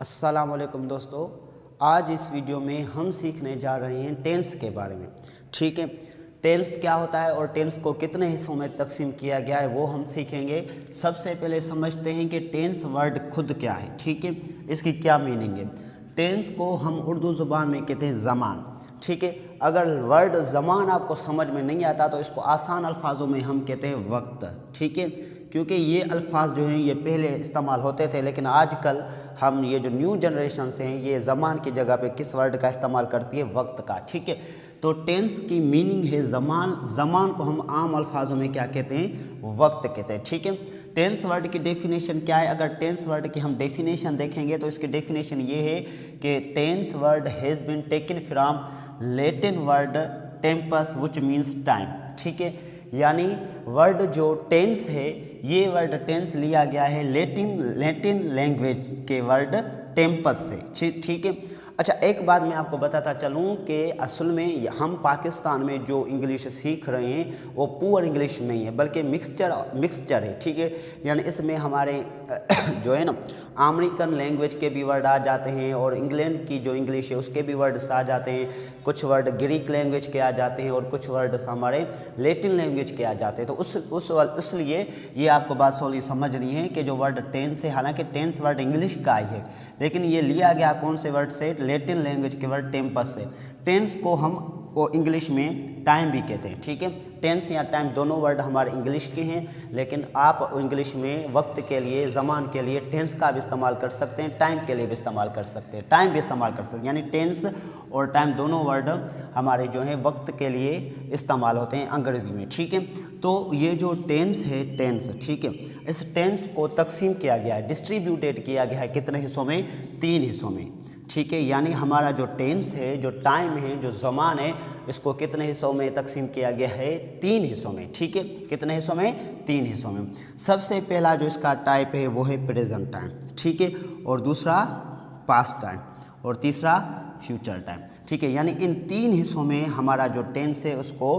अस्सलाम वालेकुम दोस्तों, आज इस वीडियो में हम सीखने जा रहे हैं टेंस के बारे में। ठीक है, टेंस क्या होता है और टेंस को कितने हिस्सों में तकसीम किया गया है वो हम सीखेंगे। सबसे पहले समझते हैं कि टेंस वर्ड खुद क्या है। ठीक है, इसकी क्या मीनिंग है। टेंस को हम उर्दू ज़ुबान में कहते हैं ज़मान। ठीक है, अगर वर्ड ज़मान आपको समझ में नहीं आता तो इसको आसान अल्फाजों में हम कहते हैं वक्त। ठीक है, क्योंकि ये अल्फाज जो हैं ये पहले इस्तेमाल होते थे, लेकिन आजकल हम ये जो न्यू जनरेशन हैं ये ज़मान की जगह पे किस वर्ड का इस्तेमाल करती है, वक्त का। ठीक है, तो टेंस की मीनिंग है ज़मान। ज़मान को हम आम अल्फाजों में क्या कहते हैं, वक्त कहते हैं। ठीक है, टेंस वर्ड की डेफिनेशन क्या है। अगर टेंस वर्ड की हम डेफिनेशन देखेंगे तो इसकी डेफिनेशन ये है कि tense word has been taken from Latin word tempus which means time. ठीक है, यानी वर्ड जो टेंस है ये वर्ड टेंस लिया गया है लैटिन लैंग्वेज के वर्ड टेम्पस से। ठीक है, अच्छा एक बात मैं आपको बताता चलूँ कि असल में हम पाकिस्तान में जो इंग्लिश सीख रहे हैं वो पुअर इंग्लिश नहीं है बल्कि मिक्सचर है। ठीक है, यानी इसमें हमारे जो है ना अमेरिकन लैंग्वेज के भी वर्ड आ जाते हैं और इंग्लैंड की जो इंग्लिश है उसके भी वर्ड्स आ जाते हैं, कुछ वर्ड ग्रीक लैंग्वेज के आ जाते हैं और कुछ वर्ड्स हमारे लैटिन लैंग्वेज के आ जाते हैं। तो इसलिए ये आपको बात सोली समझनी है कि जो वर्ड टेंस है, हालांकि टेंस वर्ड इंग्लिश का ही है लेकिन ये लिया गया कौन से वर्ड से, लैटिन लैंग्वेज के वर्ड टेम्पस से। टेंस को हम और इंग्लिश में टाइम भी कहते हैं। ठीक है, टेंस या टाइम दोनों वर्ड हमारे इंग्लिश के हैं, लेकिन आप इंग्लिश में वक्त के लिए, ज़मान के लिए टेंस का भी इस्तेमाल कर सकते हैं, टाइम के लिए भी इस्तेमाल कर सकते हैं, टाइम भी इस्तेमाल कर सकते हैं। यानी टेंस और टाइम दोनों वर्ड हमारे जो हैं वक्त के लिए इस्तेमाल होते हैं अंग्रेज़ी में। ठीक है, तो ये जो टेंस है टेंस, ठीक है, इस टेंस को तकसीम किया गया है, डिस्ट्रीब्यूटेड किया गया है कितने हिस्सों में, 3 हिस्सों में। ठीक है, यानी हमारा जो टेंस है, जो टाइम है, जो ज़मान है, इसको कितने हिस्सों में तकसीम किया गया है, 3 हिस्सों में। ठीक है, कितने हिस्सों में, 3 हिस्सों में। सबसे पहला जो इसका टाइप है वो है प्रेजेंट टाइम। ठीक है, और दूसरा पास्ट टाइम और तीसरा फ्यूचर टाइम। ठीक है, यानी इन 3 हिस्सों में हमारा जो टेंस है उसको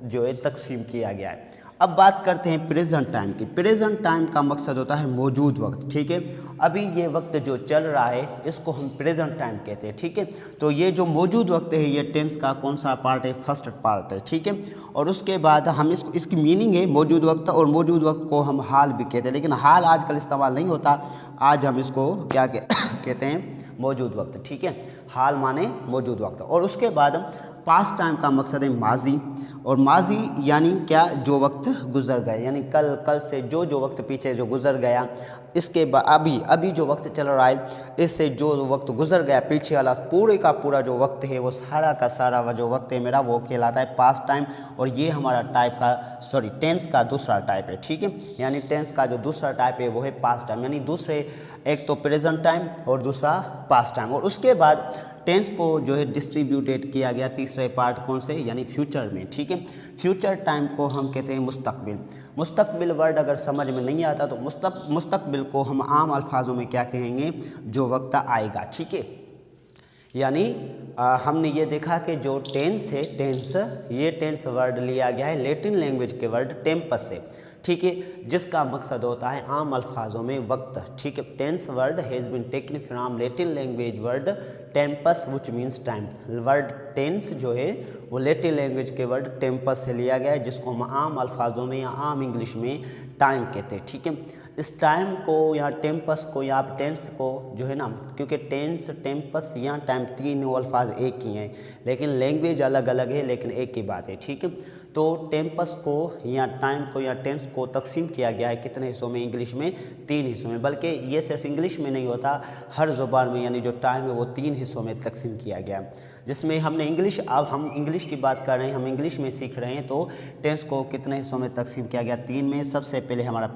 जो है तकसीम किया गया है। अब बात करते हैं प्रेजेंट टाइम की। प्रेजेंट टाइम का मकसद होता है मौजूद वक्त। ठीक है, अभी ये वक्त जो चल रहा है इसको हम प्रेजेंट टाइम कहते हैं। ठीक है, तो ये जो मौजूद वक्त है ये टेंस का कौन सा पार्ट है, फर्स्ट पार्ट है। ठीक है, और उसके बाद हम इसकी मीनिंग है मौजूद वक्त, और मौजूद वक्त को हम हाल भी कहते हैं, लेकिन हाल आजकल इस्तेमाल नहीं होता, आज हम इसको क्या कहते हैं, मौजूद वक्त। ठीक है, हाल माने मौजूद वक्त। और उसके बाद पास्ट टाइम का मकसद है माजी, और माजी यानी क्या, जो वक्त गुजर गया, यानी कल से जो वक्त पीछे जो गुजर गया, इसके बाद अभी जो वक्त चल रहा है इससे जो वक्त गुजर गया पीछे वाला पूरे का पूरा जो वक्त है वो सारा का सारा जो वक्त है मेरा वो कहलाता है पास्ट टाइम। और ये हमारा टेंस का दूसरा टाइप है। ठीक है, यानी टेंस का जो दूसरा टाइप है वो है पास्ट टाइम, यानी दूसरे, एक तो प्रेजेंट टाइम और दूसरा पास्ट टाइम। और उसके बाद टेंस को जो है डिस्ट्रीब्यूटेड किया गया तीसरे पार्ट कौन से, यानी फ्यूचर में। ठीक है, फ्यूचर टाइम को हम कहते हैं मुस्तकबिल। मुस्तकबिल वर्ड अगर समझ में नहीं आता तो मुस्तकबिल को हम आम अल्फाजों में क्या कहेंगे, जो वक्त आएगा। ठीक है, यानी हमने ये देखा कि जो टेंस है, ये टेंस वर्ड लिया गया है लैटिन लैंग्वेज के वर्ड टेम्पस से। ठीक है, जिसका मकसद होता है आम अल्फाजों में वक्त। ठीक है, tense word has been taken from Latin language word tempus which means time. Word tense जो है वो लैटिन लैंग्वेज के वर्ड टेम्पस से लिया गया है, जिसको हम आम अल्फाजों में या आम इंग्लिश में टाइम कहते हैं। ठीक है, इस टाइम को या टेम्पस को या टेंस को जो है ना, क्योंकि टेंस, टेम्पस या टाइम 3 अल्फाज एक ही हैं लेकिन लैंग्वेज अलग अलग है, लेकिन एक ही बात है। ठीक है, तो टेम्पस को या टाइम को या टेंस को तकसीम किया गया है कितने हिस्सों में, इंग्लिश में 3 हिस्सों में। बल्कि ये सिर्फ इंग्लिश में नहीं होता, हर ज़ुबान में यानी जो टाइम है वो 3 हिस्सों में तकसीम किया गया है। जिसमें हमने इंग्लिश, अब हम इंग्लिश की बात कर रहे हैं, हम इंग्लिश में सीख रहे हैं, तो टेंस को कितने हिस्सों में तकसीम किया गया, 3 में। सबसे पहले हमारा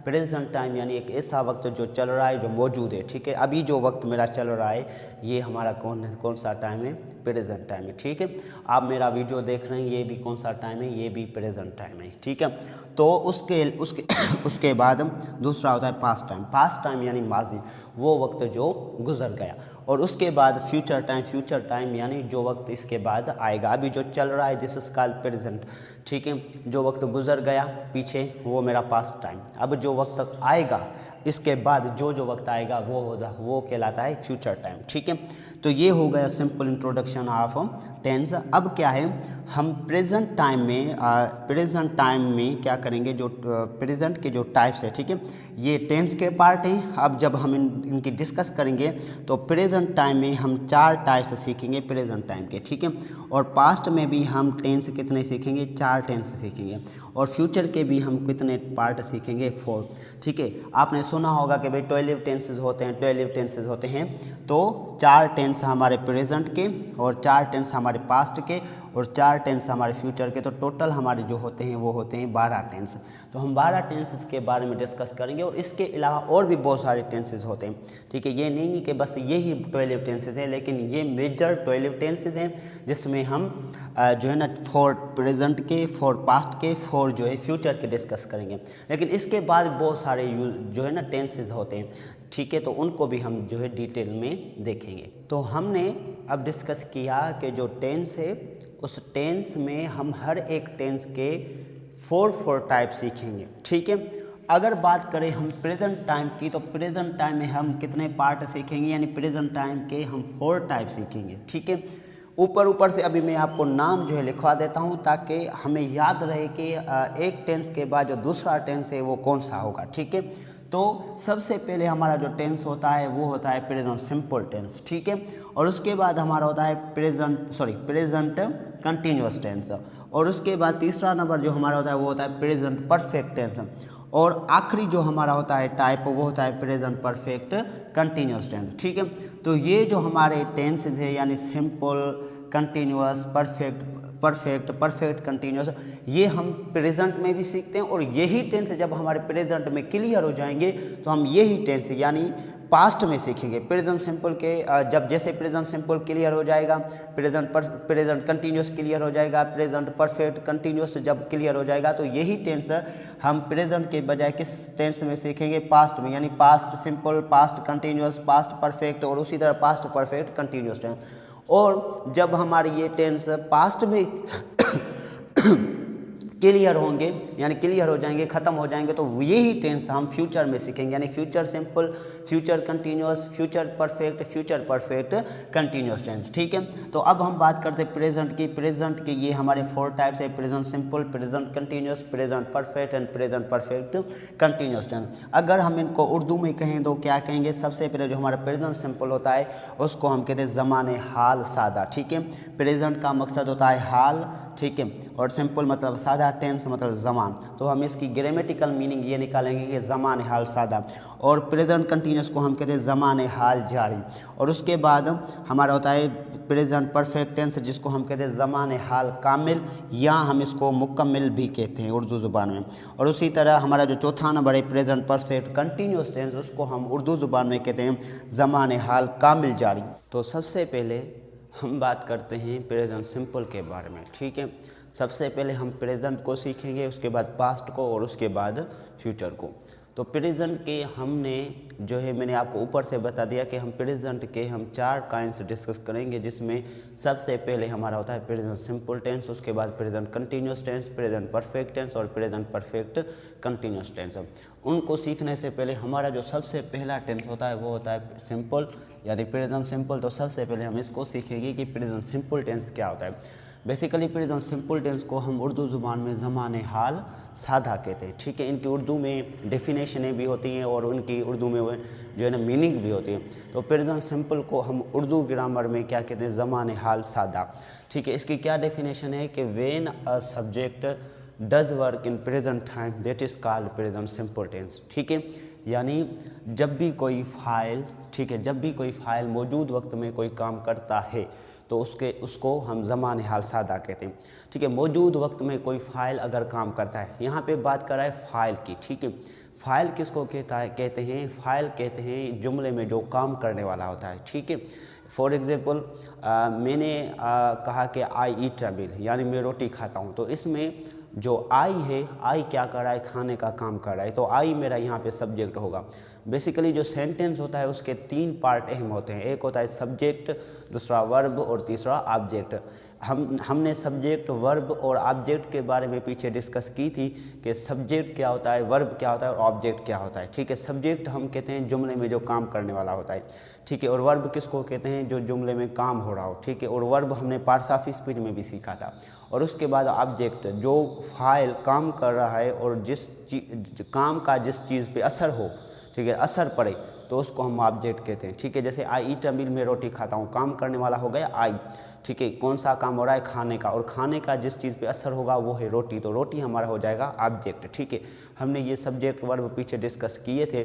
प्रेजेंट टाइम यानी एक ऐसा वक्त जो चल रहा है, जो मौजूद है। ठीक है, अभी जो वक्त मेरा चल रहा है ये हमारा कौन सा टाइम है, प्रेजेंट टाइम है। ठीक है, आप मेरा वीडियो देख रहे हैं, ये भी कौन सा टाइम है, ये भी प्रेजेंट टाइम है। ठीक है, तो उसके बाद दूसरा होता है पास्ट टाइम यानी माजी, वो वक्त जो गुजर गया। और उसके बाद फ्यूचर टाइम यानी जो वक्त इसके बाद आएगा, अभी जो चल रहा है, दिस इज कॉल्ड प्रेजेंट। ठीक है। जो वक्त गुजर गया पीछे वो मेरा पास्ट टाइम। अब जो वक्त आएगा इसके बाद जो वक्त आएगा वो कहलाता है फ्यूचर टाइम, ठीक है। तो ये हो गया सिंपल इंट्रोडक्शन ऑफ टेंस। अब क्या है, हम प्रेजेंट टाइम में क्या करेंगे, जो प्रेजेंट के जो टाइप्स है, ठीक है, ये टेंस के पार्ट हैं। अब जब हम इनकी डिस्कस करेंगे तो प्रेजेंट टाइम में हम 4 टाइप्स सीखेंगे प्रेजेंट टाइम के, ठीक है। और पास्ट में भी हम टेंस कितने सीखेंगे, 4 टेंस सीखेंगे। और फ्यूचर के भी हम कितने पार्ट सीखेंगे, 4, ठीक है। आपने सुना होगा कि भाई 12 टेंसेज होते हैं, तो 4 टेंस हमारे प्रेजेंट के और 4 टेंस हमारे पास्ट के और 4 टेंस हमारे फ्यूचर के। तो टोटल हमारे जो होते हैं वो होते हैं 12 टेंस। तो हम 12 टेंसेस के बारे में डिस्कस करेंगे और इसके अलावा और भी बहुत सारे टेंसेस होते हैं, ठीक है। ये नहीं कि बस यही 12 टेंसेस हैं, लेकिन ये मेजर 12 टेंसेस हैं जिसमें हम जो है ना 4 प्रेजेंट के, 4 पास्ट के, 4 जो है फ्यूचर के डिस्कस करेंगे। लेकिन इसके बाद बहुत सारे जो है ना टेंसेस होते हैं, ठीक है। तो उनको भी हम जो है डिटेल में देखेंगे। तो हमने अब डिस्कस किया कि जो टेंस है उस टेंस में हम हर एक टेंस के 4 टाइप सीखेंगे, ठीक है। अगर बात करें हम प्रेजेंट टाइम की, तो प्रेजेंट टाइम में हम कितने पार्ट सीखेंगे, यानी प्रेजेंट टाइम के हम 4 टाइप सीखेंगे, ठीक है। ऊपर से अभी मैं आपको नाम जो है लिखवा देता हूँ ताकि हमें याद रहे कि एक टेंस के बाद जो दूसरा टेंस है वो कौन सा होगा, ठीक है। तो सबसे पहले हमारा जो टेंस होता है वो होता है प्रेजेंट सिंपल टेंस, ठीक है। और उसके बाद हमारा होता है प्रेजेंट कंटिन्यूअस टेंस। और उसके बाद तीसरा नंबर जो हमारा होता है वो होता है प्रेजेंट परफेक्ट टेंस। और आखिरी जो हमारा होता है टाइप वो होता है प्रेजेंट परफेक्ट कंटिन्यूअस टेंस, ठीक है। तो ये जो हमारे टेंसेज है यानी सिंपल, कंटिन्यूअस, परफेक्ट कंटिन्यूअस, ये हम प्रेजेंट में भी सीखते हैं। और यही टेंस जब हमारे प्रेजेंट में क्लियर हो जाएंगे तो हम यही टेंस यानी पास्ट में सीखेंगे। प्रेजेंट सिंपल के जब जैसे प्रेजेंट सिंपल क्लियर हो जाएगा, प्रेजेंट कंटिन्यूअस क्लियर हो जाएगा, प्रेजेंट परफेक्ट कंटिन्यूअस जब क्लियर हो जाएगा, तो यही टेंस हम प्रेजेंट के बजाय किस टेंस में सीखेंगे, पास्ट में, यानी past simple, past continuous, past perfect और उसी तरह पास्ट परफेक्ट कंटिन्यूअस टेंस। और जब हमारी ये टेंस पास्ट में क्लियर होंगे यानी क्लियर हो जाएंगे, ख़त्म हो जाएंगे, तो यही टेंस हम फ्यूचर में सीखेंगे, यानी future simple, future continuous, future perfect continuous tense, ठीक है। तो अब हम बात करते हैं प्रेजेंट की। प्रेजेंट के ये हमारे 4 टाइप्स है, present simple, present continuous, present perfect and present perfect continuous tense. अगर हम इनको उर्दू में कहें तो क्या कहेंगे, सबसे पहले जो हमारा प्रेजेंट सिंपल होता है उसको हम कहते हैं ज़माने हाल सादा, ठीक है। प्रेजेंट का मकसद होता है हाल, ठीक है, और सिंपल मतलब सादा, टेंस मतलब ज़मान। तो हम इसकी ग्रामेटिकल मीनिंग ये निकालेंगे कि ज़मान हाल सादा। और प्रेजेंट कंटिन्यूअस को हम कहते हैं ज़मान हाल जारी। और उसके बाद हमारा होता है प्रेजेंट परफेक्ट टेंस जिसको हम कहते हैं ज़मान हाल कामिल, या हम इसको मुकम्मिल भी कहते हैं उर्दू ज़ुबान में। और उसी तरह हमारा जो चौथा नंबर है प्रेजेंट परफेक्ट कंटिन्यूअस टेंस, उसको हम उर्दू ज़ुबान में कहते हैं ज़मान हाल कामिल जारी। तो सबसे पहले हम बात करते हैं प्रेजेंट सिंपल के बारे में, ठीक है। सबसे पहले हम प्रेजेंट को सीखेंगे, उसके बाद पास्ट को और उसके बाद फ्यूचर को। तो प्रेजेंट के हमने जो है मैंने आपको ऊपर से बता दिया कि हम प्रेजेंट के हम 4 काइंड्स डिस्कस करेंगे, जिसमें सबसे पहले हमारा होता है प्रेजेंट सिंपल टेंस, उसके बाद present continuous tense, present perfect tense और प्रेजेंट परफेक्ट कंटिन्यूअस टेंस। उनको सीखने से पहले हमारा जो सबसे पहला टेंस होता है वो होता है सिंपल यानी प्रेजेंट सिंपल। तो सबसे पहले हम इसको सीखेंगे कि प्रेजेंट सिंपल टेंस क्या होता है। बेसिकली प्रेजेंट सिंपल टेंस को हम उर्दू ज़ुबान में ज़माने हाल सादा कहते हैं, ठीक है। इनकी उर्दू में डेफिनेशनें भी होती हैं और उनकी उर्दू में जो है ना मीनिंग भी होती है। तो प्रेजेंट सिंपल को हम उर्दू ग्रामर में क्या कहते हैं, ज़माने हाल सादा, ठीक है। इसकी क्या डेफिनेशन है कि when a subject does work in present time that is called present simple tense, ठीक है। यानी जब भी कोई फाइल, ठीक है, जब भी कोई फाइल मौजूद वक्त में कोई काम करता है तो उसको हम ज़माने हाल सादा कहते हैं, ठीक है। मौजूद वक्त में कोई फ़ाइल अगर काम करता है, यहाँ पे बात कर रहा है फ़ाइल की, ठीक है। फ़ाइल किसको कहते हैं, फ़ाइल कहते हैं जुमले में जो काम करने वाला होता है, ठीक है। फॉर एग्ज़ाम्पल मैंने कहा कि आई ईट अ मील, यानी मैं रोटी खाता हूँ। तो इसमें जो आई है, आई क्या कर रहा है, खाने का काम कर रहा है, तो आई मेरा यहाँ पे सब्जेक्ट होगा। बेसिकली जो सेंटेंस होता है उसके 3 पार्ट अहम होते हैं, एक होता है सब्जेक्ट, दूसरा वर्ब और तीसरा ऑब्जेक्ट। हमने सब्जेक्ट, वर्ब और ऑब्जेक्ट के बारे में पीछे डिस्कस की थी कि सब्जेक्ट क्या होता है, वर्ब क्या होता है और ऑब्जेक्ट क्या होता है। ठीक है, सब्जेक्ट हम कहते हैं जुमले में जो काम करने वाला होता है। ठीक है, और वर्ब किसको कहते हैं, जो जुमले में काम हो रहा हो। ठीक है, और वर्ब हमने पार्ट्स ऑफ स्पीच में भी सीखा था। और उसके बाद ऑब्जेक्ट, जो फाइल काम कर रहा है और जिस काम का जिस चीज़ पे असर हो, ठीक है, असर पड़े, तो उसको हम ऑब्जेक्ट कहते हैं। ठीक है, जैसे आई ईट अ मील, मैं रोटी खाता हूँ, काम करने वाला हो गया आई। ठीक है, कौन सा काम हो रहा है, खाने का, और खाने का जिस चीज़ पे असर होगा वो है रोटी, तो रोटी हमारा हो जाएगा ऑब्जेक्ट। ठीक है, हमने ये सब्जेक्ट वर्ब पीछे डिस्कस किए थे।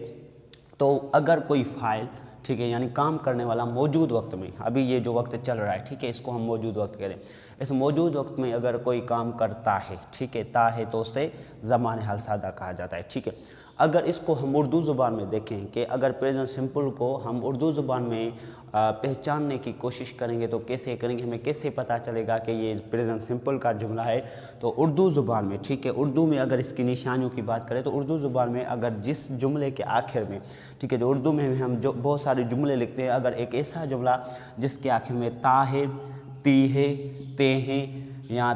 तो अगर कोई फाइल, ठीक है, यानी काम करने वाला मौजूद वक्त में, अभी ये जो वक्त चल रहा है, ठीक है, इसको हम मौजूद वक्त कह रहे हैं। इस मौजूद वक्त में अगर कोई काम करता है, ठीक है, ता है, तो उसे ज़माने हाल सादा कहा जाता है। ठीक है, अगर इसको हम उर्दू ज़ुबान में देखें कि अगर प्रेजेंट सिंपल को हम उर्दू ज़ुबान में पहचानने की कोशिश करेंगे तो कैसे करेंगे, हमें कैसे पता चलेगा कि ये प्रेजेंट सिंपल का जुमला है। तो उर्दू ज़ुबान में, ठीक है, उर्दू में अगर इसकी निशानियों की बात करें तो उर्दू ज़ुबान में अगर जिस जुमले के आखिर में, ठीक है, जो उर्दू में हम जो बहुत सारे जुमले लिखते हैं, अगर एक ऐसा जुमला जिसके आखिर में ता है, ती है, ते हैं या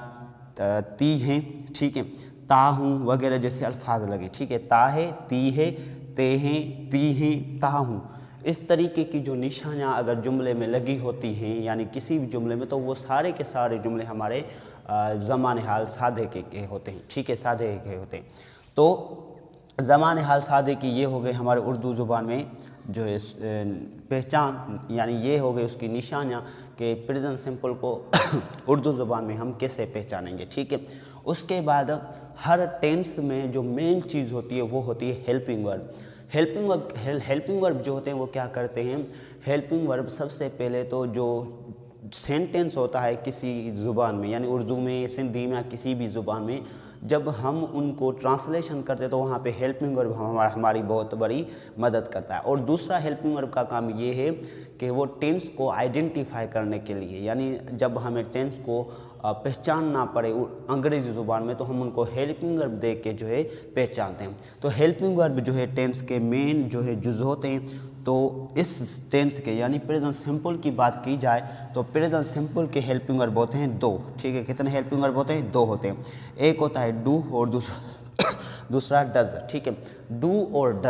ती हैं, ठीक है, ता हूँ वगैरह जैसे अल्फाज लगे, ठीक है, ता है, ती है, ते हैं, ती हैं, ता हूँ, इस तरीके की जो निशानियाँ अगर जुमले में लगी होती हैं, यानी किसी भी जुमले में, तो वो सारे के सारे जुमले हमारे ज़माने हाल सादे के होते हैं। ठीक है, सादे के होते हैं। तो ज़माने हाल सादे की ये हो गए हमारे उर्दू ज़ुबान में जो है पहचान, यानी ये हो गई उसकी निशानियाँ कि प्रेजेंट सिंपल को उर्दू ज़ुबान में हम कैसे पहचानेंगे। ठीक है, उसके बाद हर टेंस में जो मेन चीज़ होती है वो होती है हेल्पिंग वर्ब। हेल्पिंग वर्ब जो होते हैं वो क्या करते हैं, हेल्पिंग वर्ब सबसे पहले तो जो सेंटेंस होता है किसी ज़ुबान में, यानी उर्दू में, सिंधी में या किसी भी ज़ुबान में, जब हम उनको ट्रांसलेशन करते हैं तो वहाँ पे हेल्पिंग वर्ब हमारी बहुत बड़ी मदद करता है। और दूसरा हेल्पिंग वर्ब का काम ये है कि वो टेंस को आइडेंटिफाई करने के लिए, यानी जब हमें टेंस को पहचानना पड़े अंग्रेज़ी ज़ुबान में, तो हम उनको हेल्पिंग वर्ब दे के जो है पहचानते हैं। तो हेल्पिंग वर्ब जो है टेंस के मेन जो है जुज़ होते हैं। तो इस टेंस के यानी प्रेजेंट सिंपल की बात की जाए तो प्रेजेंट सिंपल के हेल्पिंग वर्ब होते हैं दो। ठीक है, कितने हेल्पिंग वर्ब होते हैं, दो होते हैं। एक होता है डू और दूसरा डज। ठीक है, डू और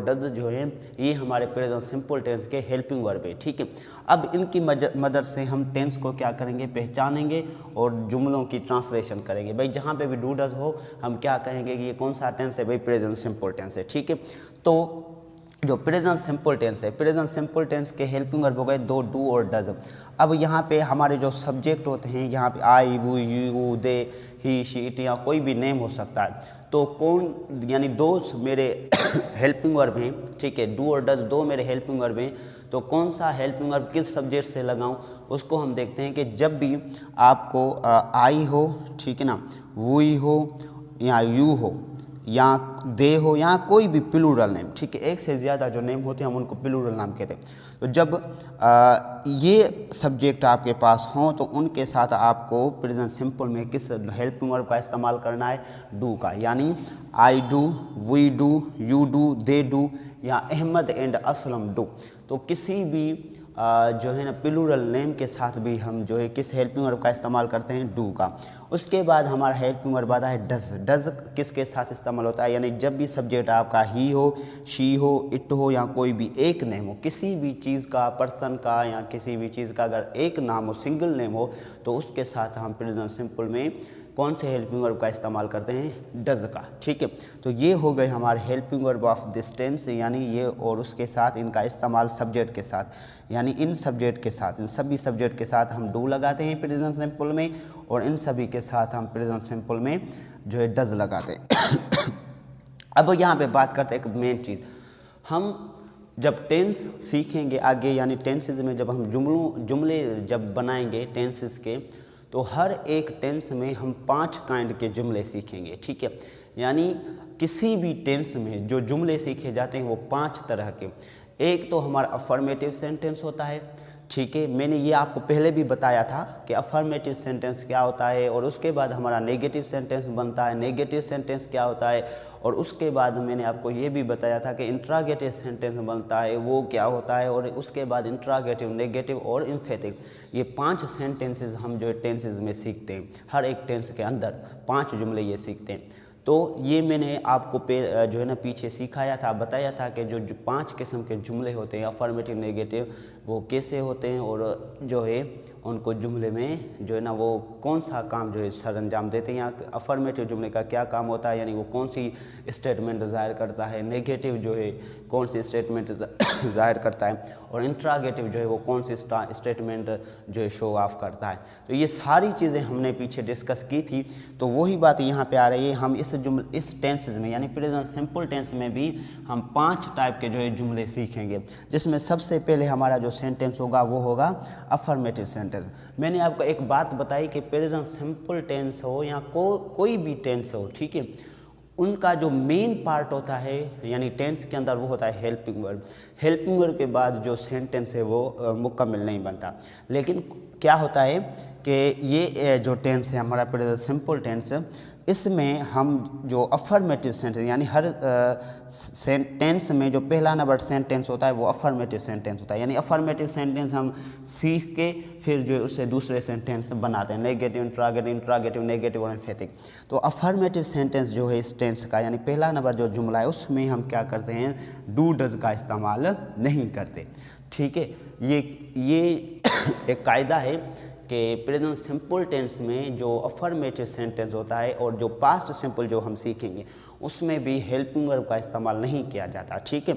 डज जो है ये हमारे प्रेजेंट सिंपल टेंस के हेल्पिंग वर्ब है। ठीक है, अब इनकी मदद से हम टेंस को क्या करेंगे, पहचानेंगे और जुमलों की ट्रांसलेशन करेंगे। भाई जहाँ पे भी डू डज हो हम क्या कहेंगे कि ये कौन सा टेंस है, भाई प्रेजेंट सिंपल टेंस है। ठीक है, तो जो प्रेजेंट सिंपल टेंस है, प्रेजेंट सिंपल टेंस के हेल्पिंग वर्ब हो गए दो, डू और डज। अब यहाँ पे हमारे जो सब्जेक्ट होते हैं, यहाँ पे आई, वो, you, they, he, she, it या कोई भी नेम हो सकता है। तो कौन, यानी दो मेरे हेल्पिंग वर्ब हैं। ठीक है, डू और डज दो मेरे हेल्पिंग वर्ब हैं। तो कौन सा हेल्पिंग वर्ब किस सब्जेक्ट से लगाऊं, उसको हम देखते हैं कि जब भी आपको आई हो, ठीक है ना, वुई हो या यू हो या दे हो या कोई भी प्लूरल नेम, ठीक है, एक से ज़्यादा जो नेम होते हैं हम उनको प्लूरल नाम कहते हैं। तो जब ये सब्जेक्ट आपके पास हों तो उनके साथ आपको प्रेजेंट सिंपल में किस हेल्पिंग वर्ब का इस्तेमाल करना है, डू का, यानी I do, we do, you do, they do या अहमद एंड असलम डू। तो किसी भी जो है ना प्लूरल नेम के साथ भी हम जो है किस हेल्पिंग वर्ब का इस्तेमाल करते हैं, डू का। उसके बाद हमारा हेल्पिंग वर्ब आता है डज। डज किसके साथ इस्तेमाल होता है, यानी जब भी सब्जेक्ट आपका ही हो, शी हो, इट हो या कोई भी एक नेम हो, किसी भी चीज़ का, पर्सन का या किसी भी चीज़ का अगर एक नाम हो, सिंगल नेम हो, तो उसके साथ हम प्रेजेंट सिंपल में कौन से हेल्पिंग वर्ब का इस्तेमाल करते हैं, डज का। ठीक है, तो ये हो गए हमारे helping verb of this tense, यानी ये और उसके साथ इनका इस्तेमाल सब्जेक्ट के साथ, यानी इन सब्जेक्ट के साथ, इन सभी सब्जेक्ट के साथ हम डू लगाते हैं प्रेजेंट सिंपल में और इन सभी के साथ हम प्रेजेंट सिंपल में जो है डज लगाते हैं। अब यहाँ पे बात करते हैं एक मेन चीज़, हम जब टेंस सीखेंगे आगे, यानी टेंसेज में जब हम जुमले जब बनाएंगे टेंसेस के, तो हर एक टेंस में हम 5 काइंड के जुमले सीखेंगे। ठीक है, यानी किसी भी टेंस में जो जुमले सीखे जाते हैं वो 5 तरह के। एक तो हमारा अफर्मेटिव सेंटेंस होता है, ठीक है, मैंने ये आपको पहले भी बताया था कि अफर्मेटिव सेंटेंस क्या होता है, और उसके बाद हमारा नेगेटिव सेंटेंस बनता है। नेगेटिव सेंटेंस क्या होता है, और उसके बाद मैंने आपको ये भी बताया था कि इंट्रागेटिव सेंटेंस बनता है, वो क्या होता है, और उसके बाद इंट्रागेटिव, नेगेटिव और एम्फेटिक। ये 5 सेंटेंसेस हम जो टेंसेस में सीखते हैं, हर एक टेंस के अंदर 5 जुमले ये सीखते हैं। तो ये मैंने आपको जो है ना पीछे सिखाया था, बताया था कि जो 5 किस्म के जुमले होते हैं अफर्मेटिव, नेगेटिव, वो कैसे होते हैं, और जो है उनको जुमले में जो है ना वो कौन सा काम जो है सर अंजाम देते हैं। या अफर्मेटिव जुमले का क्या काम होता है, यानी वो कौन सी स्टेटमेंट ज़ाहिर करता है, नेगेटिव जो है कौन सी स्टेटमेंट ज़ाहिर करता है, और इंट्रागेटिव जो है वो कौन सी स्टेटमेंट जो है शो ऑफ करता है। तो ये सारी चीज़ें हमने पीछे डिस्कस की थी, तो वही बात यहाँ पे आ रही है। हम इस टेंसेस में यानी प्रेजेंट सिंपल टेंस में भी हम 5 टाइप के जो है जुमले सीखेंगे, जिसमें सबसे पहले हमारा जो सेंटेंस होगा वो होगा अफर्मेटिव सेंटेंस। मैंने आपको एक बात बताई कि प्रेजेंट सिंपल टेंस हो या कोई भी टेंस हो, ठीक है, उनका जो मेन पार्ट होता है यानी टेंस के अंदर वो होता है हेल्पिंग वर्ब। हेल्पिंग वर्ब के बाद जो सेंटेंस है वो मुकम्मल नहीं बनता। लेकिन क्या होता है कि ये जो टेंस है हमारा प्रेजेंट सिंपल टेंस, इसमें हम जो अफर्मेटिव सेंटेंस यानी हर सेंटेंस में जो पहला नंबर सेंटेंस होता है वो अफर्मेटिव सेंटेंस होता है। यानी अफर्मेटिव सेंटेंस हम सीख के फिर जो उससे दूसरे सेंटेंस बनाते हैं, नेगेटिव, इंट्रागेटिव, नेगेटिव और एम्फेटिक। तो अफर्मेटिव सेंटेंस जो है इस टेंस का यानी पहला नंबर जो जुमला है उसमें हम क्या करते हैं, डू डज का इस्तेमाल नहीं करते। ठीक है, ये एक कायदा है कि प्रेजेंट सिंपल टेंस में जो अफर्मेटिव सेंटेंस होता है और जो पास्ट सिंपल जो हम सीखेंगे उसमें भी हेल्पिंग वर्ब का इस्तेमाल नहीं किया जाता। ठीक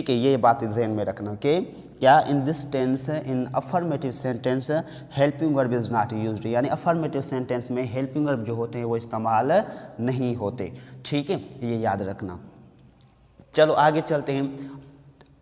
है, ये बात ध्यान में रखना कि क्या in this tense in affirmative sentence helping verb is not used, यानी अफर्मेटिव सेंटेंस में हेल्पिंग वर्ब जो होते हैं वो इस्तेमाल नहीं होते। ठीक है, ये याद रखना। चलो आगे चलते हैं।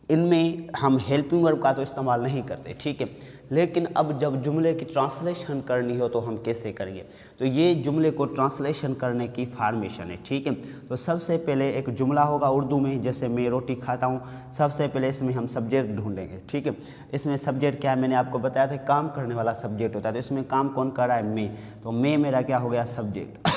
इनमें हम हेल्पिंग वर्ब का तो इस्तेमाल नहीं करते, ठीक है, लेकिन अब जब जुमले की ट्रांसलेशन करनी हो तो हम कैसे करेंगे। तो ये जुमले को ट्रांसलेशन करने की फार्मेशन है। ठीक है, तो सबसे पहले एक जुमला होगा उर्दू में, जैसे मैं रोटी खाता हूँ। सबसे पहले इसमें हम सब्जेक्ट ढूंढेंगे। ठीक है, इसमें सब्जेक्ट क्या है, मैंने आपको बताया था काम करने वाला सब्जेक्ट होता है। तो इसमें काम कौन कर रहा है, मैं, तो मैं मेरा क्या हो गया, सब्जेक्ट।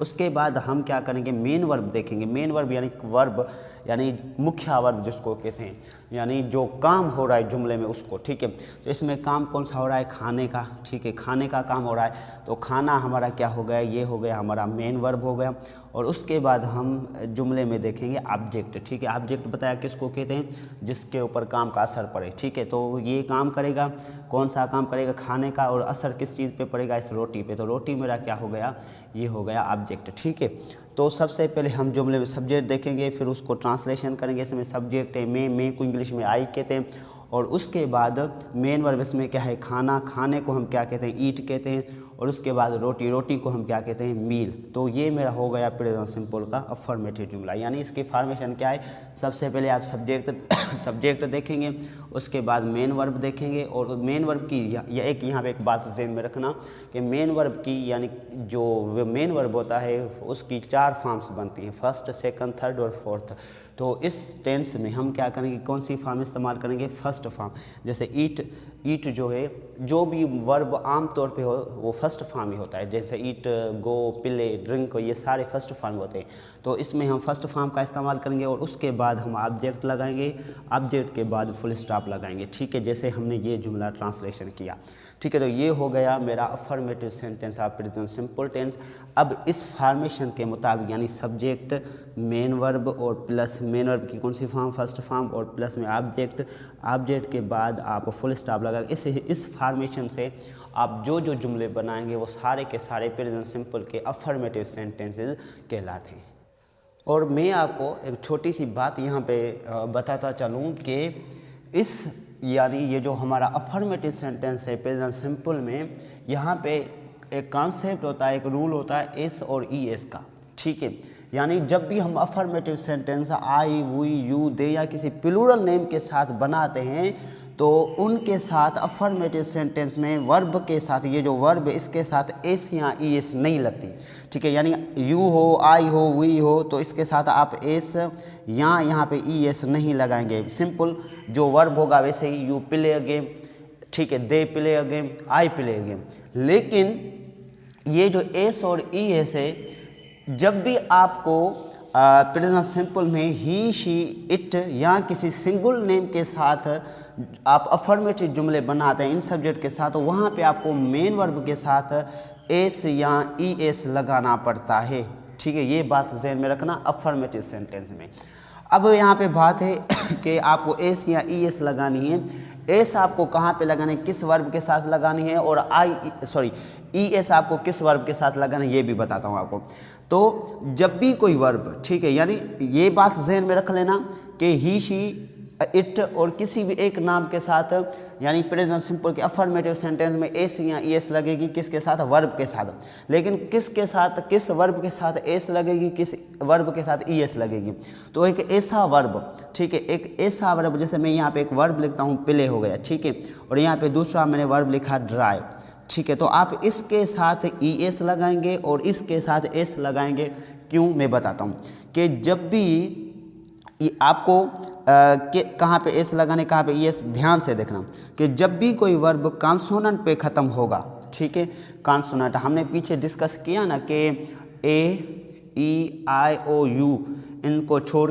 उसके बाद हम क्या करेंगे, मेन वर्ब देखेंगे। मेन वर्ब यानी वर्ब यानी मुख्य वर्ब जिसको कहते हैं, यानी जो काम हो रहा है जुमले में उसको। ठीक है, तो इसमें काम कौन सा हो रहा है, खाने का। ठीक है, खाने का काम हो रहा है, तो खाना हमारा क्या हो गया, ये हो गया हमारा मेन वर्ब हो गया। और उसके बाद हम जुमले में देखेंगे ऑब्जेक्ट। ठीक है, ऑब्जेक्ट बताया किसको कहते हैं, जिसके ऊपर काम का असर पड़े। ठीक है, तो ये काम करेगा, कौन सा काम करेगा, खाने का, और असर किस चीज़ पे पड़ेगा, इस रोटी पे। तो रोटी मेरा क्या हो गया, ये हो गया ऑब्जेक्ट। ठीक है, तो सबसे पहले हम जुमले में सब्जेक्ट देखेंगे, फिर उसको ट्रांसलेशन करेंगे। इसमें सब्जेक्ट है मैं को इंग्लिश में आई कहते हैं, और उसके बाद मेन वर्ब इसमें क्या है, खाना, खाने को हम क्या कहते हैं, ईट कहते हैं, और उसके बाद रोटी, रोटी को हम क्या कहते हैं, मील। तो ये मेरा हो गया प्रेजेंट सिंपल का अफर्मेटिव जुमला। यानी इसकी फॉर्मेशन क्या है, सबसे पहले आप सब्जेक्ट देखेंगे, उसके बाद मेन वर्ब देखेंगे, और मेन वर्ब की एक यहाँ पे एक बात ध्यान में रखना कि मेन वर्ब की यानी जो मेन वर्ब होता है उसकी 4 फॉर्म्स बनती हैं, फर्स्ट, सेकंड, थर्ड और फोर्थ। तो इस टेंस में हम क्या करेंगे, कौन सी फॉर्म इस्तेमाल करेंगे, फर्स्ट फॉर्म। जैसे ईट जो है, जो भी वर्ब आम तौर पे हो वो फर्स्ट फॉर्म ही होता है। जैसे ईट, गो, प्ले, ड्रिंक, ये सारे फर्स्ट फॉर्म होते हैं। तो इसमें हम फर्स्ट फॉर्म का इस्तेमाल करेंगे, और उसके बाद हम ऑब्जेक्ट लगाएंगे, ऑब्जेक्ट के बाद फुल स्टॉप लगाएंगे। ठीक है, जैसे हमने ये जुमला ट्रांसलेशन किया। ठीक है, तो ये हो गया मेरा affirmative sentence of present simple tense. अब इस फॉर्मेशन के मुताबिक यानी सब्जेक्ट, मेन वर्ब और प्लस मेन वर्ब की कौन सी फॉर्म, फर्स्ट फॉर्म, और प्लस में ऑब्जेक्ट के बाद आप फुल स्टॉप लगा, इस फॉर्मेशन से आप जो जुमले बनाएंगे वो सारे के सारे प्रेजेंट सिंपल के अफर्मेटिव सेंटेंसेस कहलाते हैं। और मैं आपको एक छोटी सी बात यहाँ पे बताता चलूँ कि इस यानी ये जो हमारा अफर्मेटिव सेंटेंस है प्रेजेंट सिंपल में, यहाँ पे एक कॉन्सेप्ट होता है, एक रूल होता है एस और ई एस का। ठीक है, यानी जब भी हम affirmative sentence I, we, you, they या किसी प्लूरल नेम के साथ बनाते हैं तो उनके साथ अफर्मेटिव सेंटेंस में वर्ब के साथ ये जो वर्ब इसके साथ एस या ई एस नहीं लगती। ठीक है, यानी यू हो, आई हो, वी हो, तो इसके साथ आप एस या यहाँ पे ई एस नहीं लगाएंगे। सिंपल जो वर्ब होगा वैसे ही, यू प्ले अ गेम, ठीक है, they play a game, I play a game. लेकिन ये जो एस और ई एस है, जब भी आपको प्रेजेंट सिंपल में ही, शी, इट या किसी सिंगल नेम के साथ आप अफर्मेटिव जुमले बनाते हैं इन सब्जेक्ट के साथ, तो वहाँ पे आपको मेन वर्ब के साथ एस या ई एस लगाना पड़ता है। ठीक है, ये बात ध्यान में रखना अफर्मेटिव सेंटेंस में। अब यहाँ पे बात है कि आपको एस या ई एस लगानी है। एस आपको कहाँ पे लगानी है, किस वर्ब के साथ लगानी है, और ई एस आपको किस वर्ब के साथ लगाना है, ये भी बताता हूँ आपको। तो जब भी कोई वर्ब, ठीक है, यानी ये बात ज़हन में रख लेना कि ही, शी, इट और किसी भी एक नाम के साथ, यानी प्रेजेंट सिंपल के अफर्मेटिव सेंटेंस में एस या ई एस लगेगी, किसके साथ, वर्ब के साथ। लेकिन किसके साथ, किस वर्ब के साथ एस लगेगी, किस वर्ब के साथ ई एस लगेगी। तो एक ऐसा वर्ब, ठीक है, एक ऐसा वर्ब, जैसे मैं यहाँ पे एक वर्ब लिखता हूँ, प्ले हो गया, ठीक है, और यहाँ पे दूसरा मैंने वर्ब लिखा ड्राइव, ठीक है, तो आप इसके साथ ई एस लगाएंगे और इसके साथ एस लगाएंगे। क्यों, मैं बताता हूँ कि जब भी आपको कहाँ पे एस लगाने, कहाँ पे ई एस, ध्यान से देखना कि जब भी कोई वर्ब कॉन्सोनेंट पे ख़त्म होगा, ठीक है, कॉन्सोनेंट हमने पीछे डिस्कस किया ना कि ए, ई, आई, ओ, यू, इनको छोड़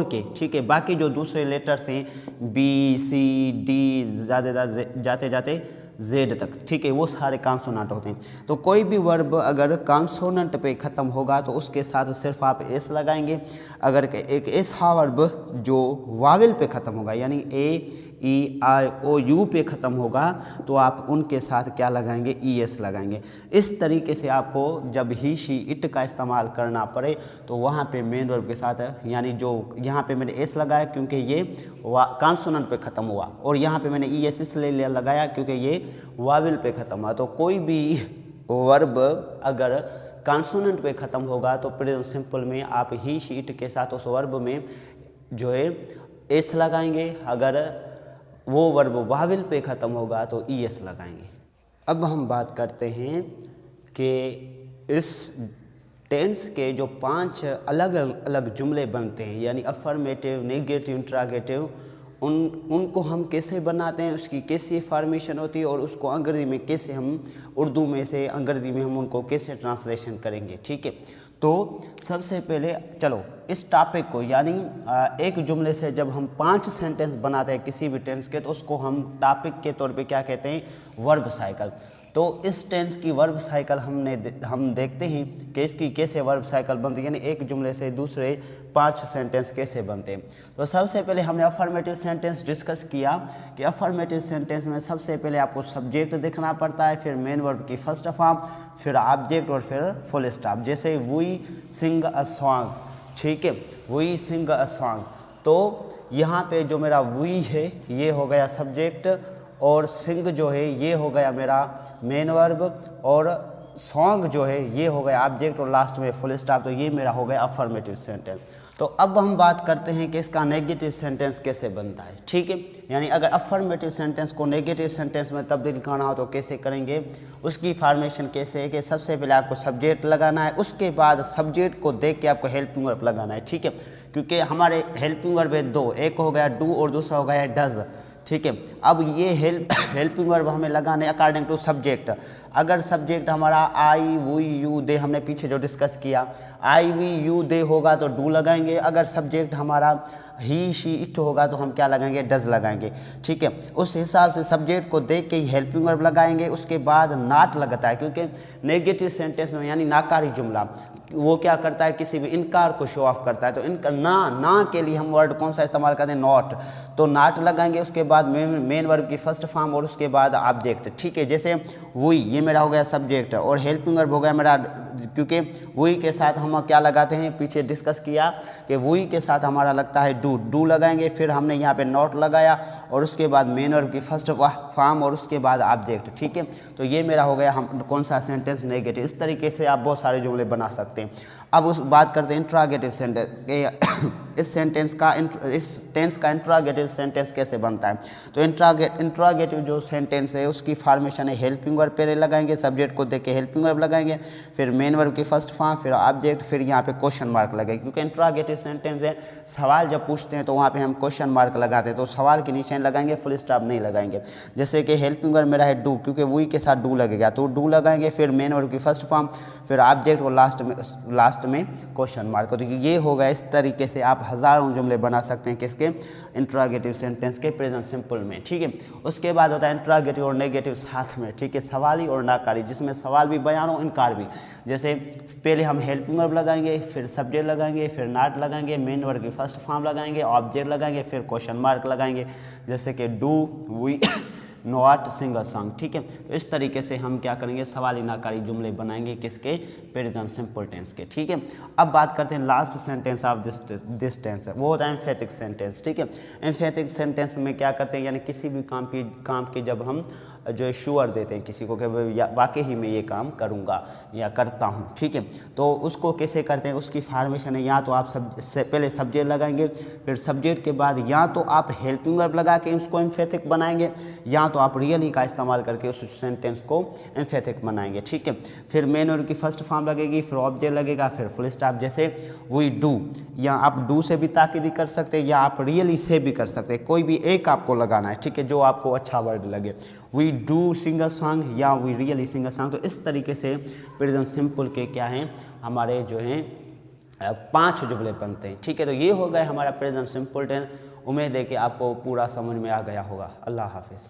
के, ठीक है, बाकी जो दूसरे लेटर्स हैं बी, सी, डी, जाते जाते जेड तक, ठीक है, वो सारे कॉन्सोनेंट होते हैं। तो कोई भी वर्ब अगर कॉन्सोनेंट पे ख़त्म होगा तो उसके साथ सिर्फ आप एस लगाएंगे। अगर एक ऐसा वर्ब जो वावेल पे ख़त्म होगा, यानी ए, ई, आई, ओ, यू पे ख़त्म होगा, तो आप उनके साथ क्या लगाएंगे, ई एस लगाएंगे। इस तरीके से आपको जब ही, शी, इट का इस्तेमाल करना पड़े तो वहाँ पे मेन वर्ब के साथ, यानी जो यहाँ पे मैंने एस लगाया क्योंकि ये कॉन्सोनेंट पे ख़त्म हुआ, और यहाँ पे मैंने ई एस इसलिए लगाया क्योंकि ये वावेल पे ख़त्म हुआ। तो कोई भी वर्ब अगर कॉन्सोनेंट पे ख़त्म होगा तो प्रेजेंट सिंपल में आप ही, शी, इट के साथ उस वर्ब में जो है एस लगाएंगे। अगर वो वर्ब वावेल पे ख़त्म होगा तो ई एस लगाएंगे। अब हम बात करते हैं कि इस टेंस के जो 5 अलग अलग जुमले बनते हैं, यानी अफर्मेटिव, नेगेटिव, इंट्रागेटिव, उनको हम कैसे बनाते हैं, उसकी कैसी फॉर्मेशन होती है, और उसको अंग्रेजी में कैसे हम, उर्दू में से अंग्रेजी में हम उनको कैसे ट्रांसलेशन करेंगे। ठीक है, तो सबसे पहले चलो इस टॉपिक को, यानी एक जुमले से जब हम 5 सेंटेंस बनाते हैं किसी भी टेंस के, तो उसको हम टॉपिक के तौर पे क्या कहते हैं, वर्ब साइकिल। तो इस टेंस की वर्ब साइकिल हम देखते हैं कि इसकी कैसे वर्ब साइकिल बनती है, यानी एक जुमले से दूसरे 5 सेंटेंस कैसे बनते हैं। तो सबसे पहले हमने अफर्मेटिव सेंटेंस डिस्कस किया कि अफर्मेटिव सेंटेंस में सबसे पहले आपको सब्जेक्ट देखना पड़ता है, फिर मेन वर्ब की फर्स्ट फॉर्म, फिर ऑब्जेक्ट और फिर फुल स्टॉप। जैसे वी सिंग अ सॉन्ग, ठीक है, वी सिंग अ सॉन्ग, तो यहाँ पे जो मेरा वी है ये हो गया सब्जेक्ट, और सिंग जो है ये हो गया मेरा मेन वर्ब, और सॉन्ग जो है ये हो गया ऑब्जेक्ट, और लास्ट में फुल स्टॉप। तो ये मेरा हो गया अफर्मेटिव सेंटेंस। तो अब हम बात करते हैं कि इसका नेगेटिव सेंटेंस कैसे बनता है। ठीक है, यानी अगर अफर्मेटिव सेंटेंस को नेगेटिव सेंटेंस में तब्दील करना हो तो कैसे करेंगे, उसकी फॉर्मेशन कैसे है कि सबसे पहले आपको सब्जेक्ट लगाना है, उसके बाद सब्जेक्ट को देख के आपको हेल्पिंग वर्ब लगाना है। ठीक है, क्योंकि हमारे हेल्पिंग वर्ब है 2, एक हो गया डू और दूसरा हो गया डज। ठीक है, अब ये हेल्पिंग वर्ब हमें लगाने अकॉर्डिंग टू सब्जेक्ट। अगर सब्जेक्ट हमारा आई, वी, यू, दे, हमने पीछे जो डिस्कस किया, आई, वी, यू, दे होगा तो डू लगाएंगे। अगर सब्जेक्ट हमारा ही, शी, इट होगा तो हम क्या लगाएंगे, डज लगाएंगे। ठीक है, उस हिसाब से सब्जेक्ट को देख के ही हेल्पिंग वर्ब लगाएंगे। उसके बाद नॉट लगता है, क्योंकि नेगेटिव सेंटेंस में यानी नाकारी जुमला वो क्या करता है, किसी भी इनकार को शो ऑफ करता है। तो इनका ना के लिए हम वर्ड कौन सा इस्तेमाल करते हैं, नॉट। तो नॉट लगाएंगे, उसके बाद मेन वर्ब की फर्स्ट फॉर्म और उसके बाद ऑब्जेक्ट। ठीक है, जैसे वी, ये मेरा हो गया सब्जेक्ट और हेल्पिंग वर्ब हो गया मेरा, क्योंकि वी के साथ हम क्या लगाते हैं, पीछे डिस्कस किया कि वी के साथ हमारा लगता है डू लगाएंगे। फिर हमने यहाँ पे नॉट लगाया और उसके बाद मेन वर्ब की फर्स्ट फॉर्म और उसके बाद ऑब्जेक्ट। ठीक है, तो ये मेरा हो गया हम कौन सा सेंटेंस, नेगेटिव। इस तरीके से आप बहुत सारे जुमले बना सकते हैं। अब उस बात करते हैं इंट्रोगेटिव सेंटेंस। इस टेंस का इंट्रोगेटिव सेंटेंस कैसे बनता है। तो इंट्रोगेटिव जो सेंटेंस है उसकी फॉर्मेशन है हेल्पिंग वर्ब पहले लगाएंगे, सब्जेक्ट को देख के हेल्पिंग वर्ब लगाएंगे, फिर मेन वर्ब की फर्स्ट फॉर्म, फिर ऑब्जेक्ट, फिर यहाँ पे क्वेश्चन मार्क लगेगा। क्योंकि इंट्रोगेटिव सेंटेंस है, सवाल जब पूछते हैं तो वहाँ पे हम क्वेश्चन मार्क लगाते हैं, तो सवाल के नीचे लगाएंगे, फुल स्टॉप नहीं लगाएंगे। जैसे कि हेल्पिंग वर्ब मेरा है डू, क्योंकि वही के साथ डू लगेगा तो डू लगाएंगे, फिर मेन वर्ब की फर्स्ट फॉर्म, फिर ऑब्जेक्ट और लास्ट में क्वेश्चन मार्क। तो ये होगा। इस तरीके से आप हज़ारों जुमले बना सकते हैं किसके, इंट्रोगेटिव सेंटेंस के प्रेजेंट सिंपल में। ठीक है, उसके बाद होता है इंट्रोगेटिव और नेगेटिव साथ में। ठीक है, सवाली और नाकारी, जिसमें सवाल भी, बयान और इनकार भी। जैसे पहले हम हेल्पिंग वर्ब लगाएंगे, फिर सब्जेक्ट लगाएंगे, फिर नॉट लगाएंगे, मेन वर्ब की फर्स्ट फॉर्म लगाएंगे, ऑब्जेक्ट लगाएंगे, फिर क्वेश्चन मार्क लगाएंगे। जैसे कि do, we, not, sing a song. ठीक है, तो इस तरीके से हम क्या करेंगे, सवाली नाकारी जुमले बनाएंगे किसके, प्रेजेंट सिंपल टेंस के। ठीक है, अब बात करते हैं last sentence of this tense है, वो होता है एम्फेटिक सेंटेंस। ठीक है, एम्फेटिक सेंटेंस में क्या करते हैं, यानी किसी भी काम की जब हम जो है श्योर देते हैं किसी को कि वाकई ही मैं ये काम करूँगा या करता हूँ। ठीक है, तो उसको कैसे करते हैं, उसकी फॉर्मेशन है, या तो आप पहले सब्जेक्ट लगाएंगे, फिर सब्जेक्ट के बाद या तो आप हेल्पिंग वर्ब लगा के उसको एम्फेटिक बनाएंगे, या तो आप रियली का इस्तेमाल करके उस सेंटेंस को एम्फेटिक बनाएंगे। ठीक है, फिर मेन वर्ब की फर्स्ट फॉर्म लगेगी, फिर ऑब्जेक्ट लगेगा, फिर फुल स्टॉप। जैसे वी डू, या आप डू से भी ताकीद कर सकते हैं, या आप रियली से भी कर सकते हैं, कोई भी एक आपको लगाना है। ठीक है, जो आपको अच्छा वर्ड लगे, we do sing a song या we really sing a song. तो इस तरीके से प्रेजेंट सिंपल के क्या हैं, हमारे जो हैं 5 जुमले बनते हैं। ठीक है, तो ये हो गए हमारा प्रेजेंट सिंपल टेंस। उम्मीद है कि आपको पूरा समझ में आ गया होगा। अल्लाह हाफिज़।